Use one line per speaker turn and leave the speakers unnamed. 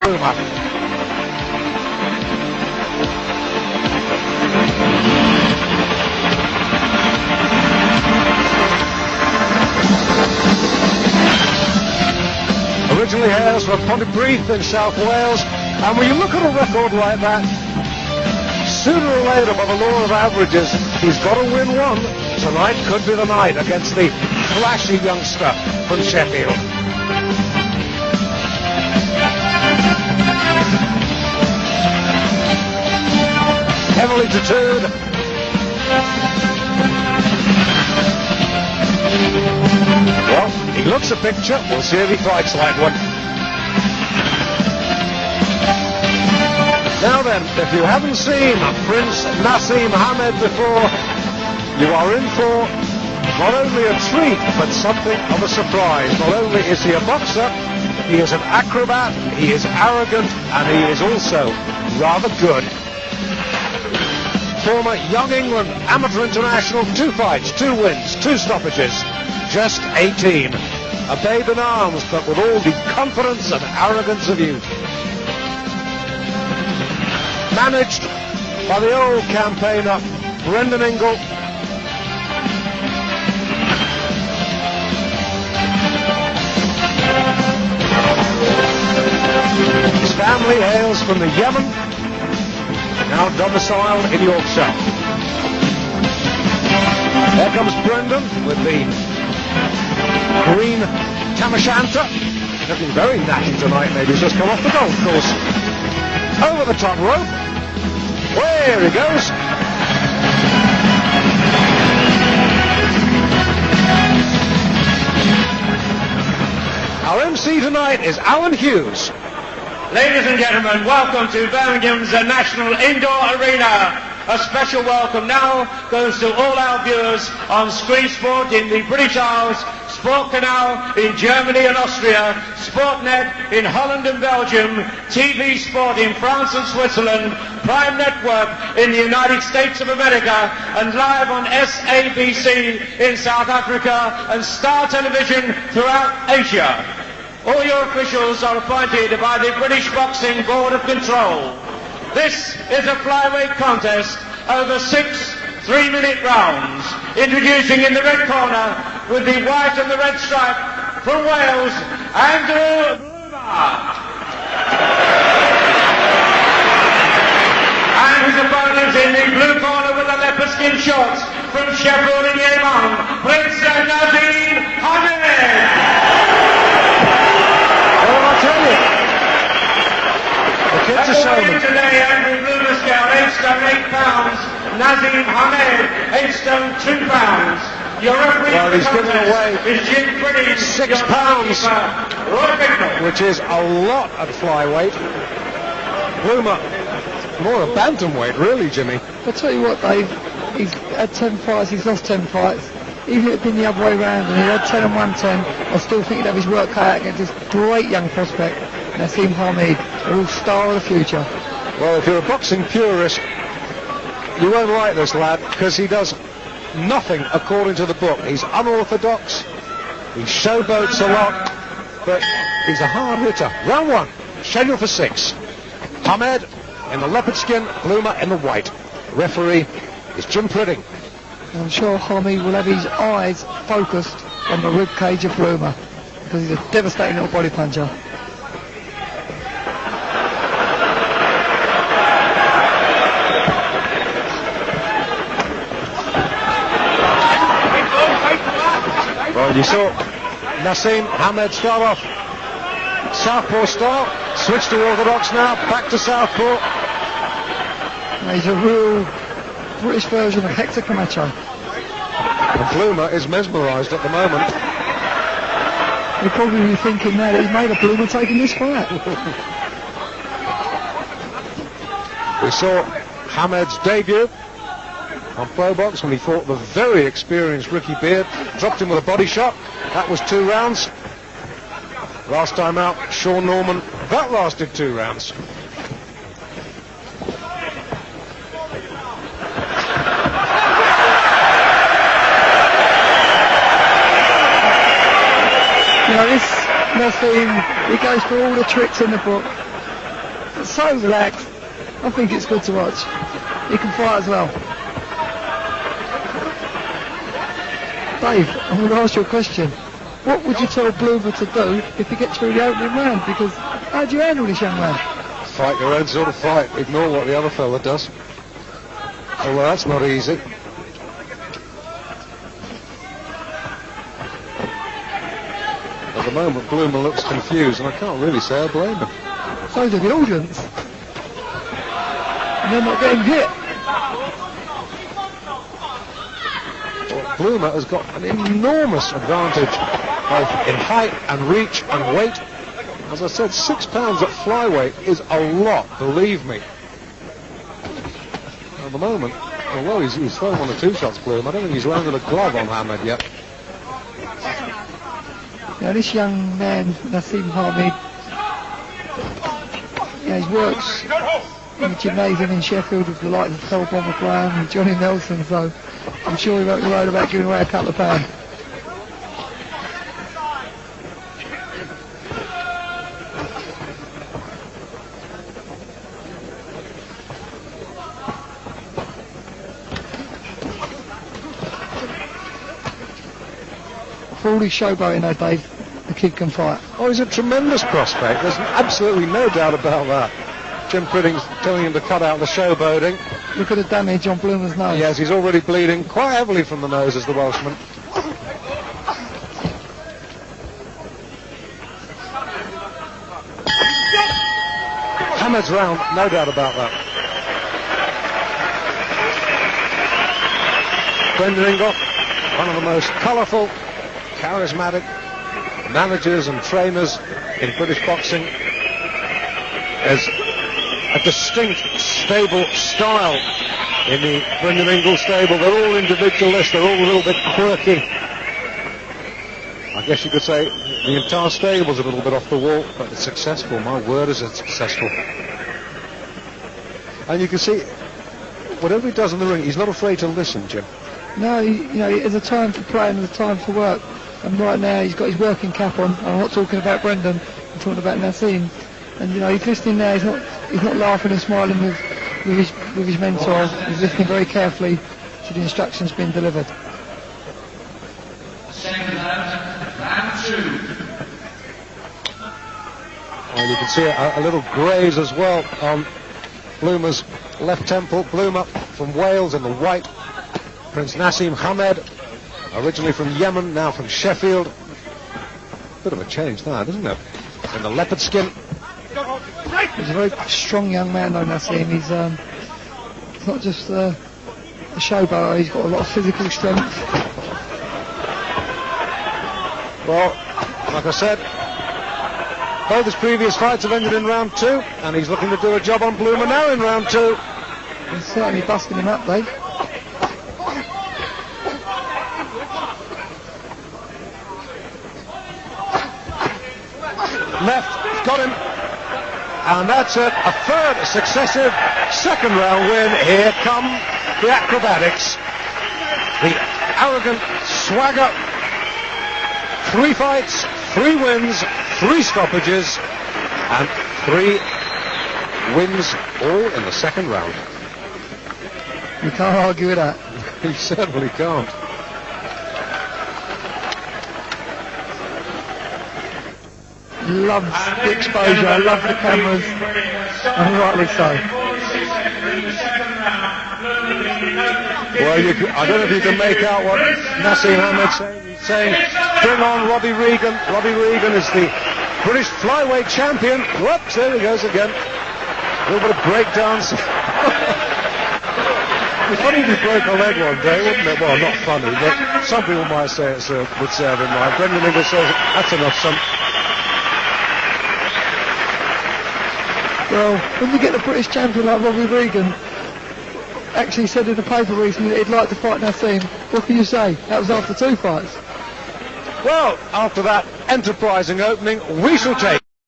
Originally hails from Pontypridd in South Wales, and when you look at a record like that, sooner or later, by the law of averages, he's got to win one. Tonight could be the night against the flashy youngster from Sheffield. Heavily tattooed. Well, he looks a picture. We'll see if he fights like one. Now then, if you haven't seen Prince Nazim Hamed before, you are in for not only a treat, but something of a surprise. Not only is he a boxer, he is an acrobat, he is arrogant, and he is also rather good. Former Young England Amateur International, 2 fights, 2 wins, 2 stoppages, just 18. A babe in arms, but with all the confidence and arrogance of youth. Managed by the old campaigner, Brendan Ingle. His family hails from the Yemen, now domiciled in Yorkshire. There comes Brendan with the green Tamashanta. Looking very natty tonight, maybe he's just come off the golf course. Over the top rope. There he goes. Our MC tonight is Alan Hughes.
Ladies and gentlemen, welcome to Birmingham's National Indoor Arena. A special welcome now goes to all our viewers on Screen Sport in the British Isles, Sport Canal in Germany and Austria, Sportnet in Holland and Belgium, TV Sport in France and Switzerland, Prime Network in the United States of America, and live on SABC in South Africa, and Star Television throughout Asia. All your officials are appointed by the British Boxing Board of Control. This is a flyweight contest over 6 3-minute rounds. Introducing in the red corner with the white and the red stripe from Wales, Andrew Bloomer. And his opponent in the blue corner with the leopard skin shorts from Sheffield in Yemen, Prince Nazim Hamed.
Well, I'll tell you, the kid's a showman.
Today, Andrew Bloomer scale, 8 stone 8 pounds. Nazim Hamed, 8 stone 2 pounds. Your referee,
well, he's given away
is Jim Pretty,
6 pounds, which is a lot at flyweight. Bloomer, more a bantamweight, really, Jimmy.
I'll tell you what, Dave, he's had 10 fights, he's lost 10 fights. Even if it had been the other way round and he had 10 and 110, I still think he'd have his work cut out against this great young prospect, Nazim Hamed, a real star of the future.
Well, if you're a boxing purist, you won't like this lad, because he does nothing according to the book. He's unorthodox, he showboats a lot, but he's a hard hitter. Round 1, scheduled for 6. Hamed in the leopard skin, Bloomer in the white. The referee is Jim Pritting.
I'm sure Hamed will have his eyes focused on the rib cage of Bloomer, because he's a devastating little body puncher.
Well, you saw Nazim Hamed start off southpaw style, switch to orthodox now, back to southpaw.
He's a real British version of Hector Camacho.
And Bloomer is mesmerised at the moment.
He'll probably be thinking now that he's made a Bloomer taking this fight.
We saw Hamed's debut on Pro Box when he fought the very experienced Ricky Beard, dropped him with a body shot. That was 2 rounds. Last time out, Sean Norman, that lasted 2 rounds.
You know, this Nazim, he goes for all the tricks in the book. so relaxed. I think it's good to watch. He can fight as well. Dave, I'm going to ask you a question. What would you tell Bloomer to do if he gets through the opening round? Because how do you handle this young man?
Fight your own sort of fight. Ignore what the other fella does. Oh, well, that's not easy. At the moment, Bloomer looks confused, and I can't really say I blame him.
So do the audience. And they're not getting hit.
Well, Bloomer has got an enormous advantage, both in height and reach and weight. As I said, 6 pounds at flyweight is a lot, believe me. At the moment, although he's thrown 1 or 2 shots, Bloomer, I don't think he's landed a glove on Hamid yet.
Now this young man, Nazim Hamid, he works in the gymnasium in Sheffield with the likes of Phil Bomber Brown and Johnny Nelson, so I'm sure he won't be worried about giving away a couple of pounds. For all his showboating though, Dave, the kid can fight.
Oh, he's a tremendous prospect. There's absolutely no doubt about that. Jim Pridding's telling him to cut out the showboating.
Look at the damage on Bloomer's nose.
Yes, he's already bleeding quite heavily from the nose as the Welshman. Hamid's round, no doubt about that. Brendan Ingle, one of the most colourful, charismatic managers and trainers in British boxing. There's a distinct stable style in the Brendan Ingle stable. They're all individualists, they're all a little bit quirky. I guess you could say the entire stable's a little bit off the wall, but it's successful. My word, is it successful. And you can see, whatever he does in the ring, he's not afraid to listen, Jim.
No, he has a time for play and a time for work. And right now he's got his working cap on. I'm not talking about Brendan, I'm talking about Nazim. And he's listening there. He's not laughing and smiling with his mentor. He's listening very carefully to the instructions being delivered.
Second round 2.
And you can see a little graze as well on Bloomer's left temple. Bloomer from Wales in the white. Prince Nassim Hamed, originally from Yemen, now from Sheffield. Bit of a change that, isn't it? In the leopard skin.
He's a very strong young man though, Nassim. He's not just a showboater, he's got a lot of physical strength.
Well, like I said, both his previous fights have ended in round 2, and he's looking to do a job on Bloomer now in round 2.
He's certainly busting him up, Dave.
Left, got him, and that's it, a third successive second round win. Here come the acrobatics, the arrogant swagger. 3 fights, 3 wins, 3 stoppages, and 3 wins all in the second round.
You can't argue with that.
He certainly can't.
Loves the exposure, loves the cameras, and rightly so.
Well, I don't know if you can make out what Nassim Hamed's saying. He's saying, bring on Robbie Regan. Robbie Regan is the British flyweight champion. Whoops, there he goes again. A little bit of breakdance. It'd be funny if he broke a leg one day, wouldn't it? Well, not funny, but some people might say it would serve him right. Brendan Ingle says, that's enough, son.
Well, when you get a British champion like Robbie Regan, actually said in the paper recently that he'd like to fight Nazim, what can you say? That was after 2 fights.
Well, after that enterprising opening, we shall take